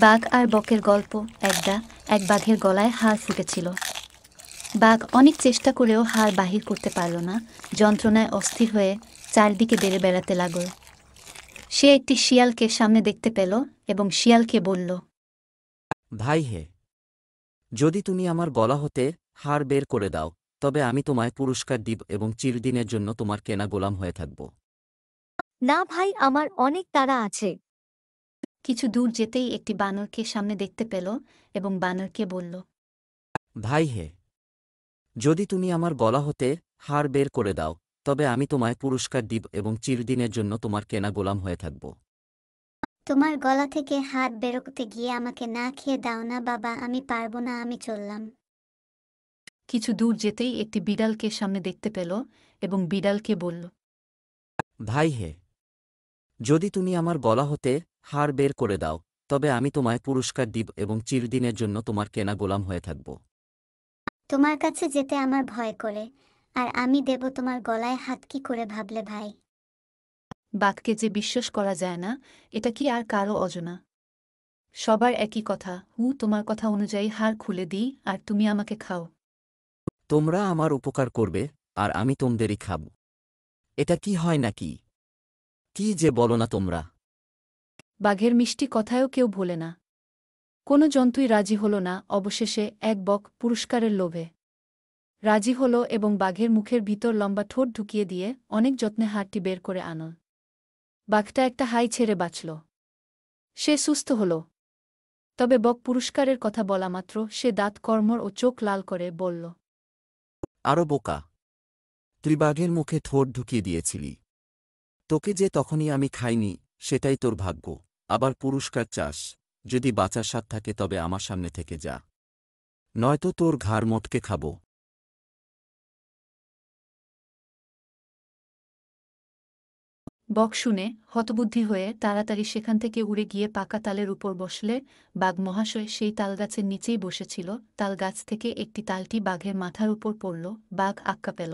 বাঘ আর বকের গল্প। এক বাঘের গলায় হাড় ফুটেছিল। বাঘ অনেক চেষ্টা করেও হাড় বাহির করতে পারল না। যন্ত্রণায় অস্থির হয়ে চারদিকে বেড়ে বেড়াতে লাগল। সে একটি শিয়ালকে সামনে দেখতে পেল এবং শিয়ালকে বলল, ভাই হে, যদি তুমি আমার গলা হতে হাড় বের করে দাও, তবে আমি তোমায় পুরস্কার দিব এবং চিরদিনের জন্য তোমার কেনা গোলাম হয়ে থাকব। না ভাই, আমার অনেক তাড়া আছে। কিছু দূর যেতেই একটি বানরকে সামনে দেখতে পেল এবং বানরকে বলল, ভাই হে, যদি তুমি আমার গলা হতে হাড় বের করে দাও, তবে আমি তোমায় পুরস্কার দিব এবং চিরদিনের জন্য তোমার কেনা গোলাম হয়ে থাকব। তোমার গলা থেকে হাত বেরোতে গিয়ে আমাকে না খেয়ে দাও না বাবা, আমি পারবো না, আমি চললাম। কিছু দূর যেতেই একটি বিড়ালকে সামনে দেখতে পেল এবং বিড়ালকে বলল, ভাই হে, যদি তুমি আমার গলা হতে হাড় বের করে দাও, তবে আমি তোমায় পুরস্কার দিব এবং চিরদিনের জন্য তোমার কেনা গোলাম হয়ে থাকব। তোমার কাছে যেতে আমার ভয় করে, আর আমি দেব তোমার গলায় হাত, কি করে ভাবলে ভাই? বাঘকে যে বিশ্বাস করা যায় না, এটা কি আর কারো অজানা? সবার একই কথা, তোমার কথা অনুযায়ী হাড় খুলে দিই আর তুমি আমাকে খাও। তোমরা আমার উপকার করবে আর আমি তোমাদেরই খাব। এটা কি হয় নাকি? কি যে বলো না তোমরা! বাঘের মিষ্টি কথায়ও কেউ ভোলে না। কোনো জন্তুই রাজি হল না। অবশেষে এক বক পুরস্কারের লোভে রাজি হল এবং বাঘের মুখের ভিতর লম্বা ঠোঁট ঢুকিয়ে দিয়ে অনেক যত্নে হাড়টি বের করে আনল। বাঘটা একটা হাই ছেড়ে বাঁচল। সে সুস্থ হল। তবে বক পুরস্কারের কথা বলা মাত্র সে দাঁত কর্মর ও চোখ লাল করে বলল, আরো বোকা! তুই বাঘের মুখে ঠোঁট ঢুকিয়ে দিয়েছিলি। তোকে যে তখনই আমি খাইনি, সেটাই তোর ভাগ্য। আবার পুরস্কার চাস? যদি বাঁচার স্বাদ থাকে তবে আমার সামনে থেকে যা, নয়তো তোর ঘাড় মোটকে খাব। বক শুনে হতবুদ্ধি হয়ে তাড়াতাড়ি সেখান থেকে উড়ে গিয়ে পাকা তালের উপর বসলে বাঘ মহাশয় সেই তালগাছের নিচেই বসেছিল। তালগাছ থেকে একটি তালটি বাঘের মাথার উপর পড়ল। বাঘ আক্কা পেল।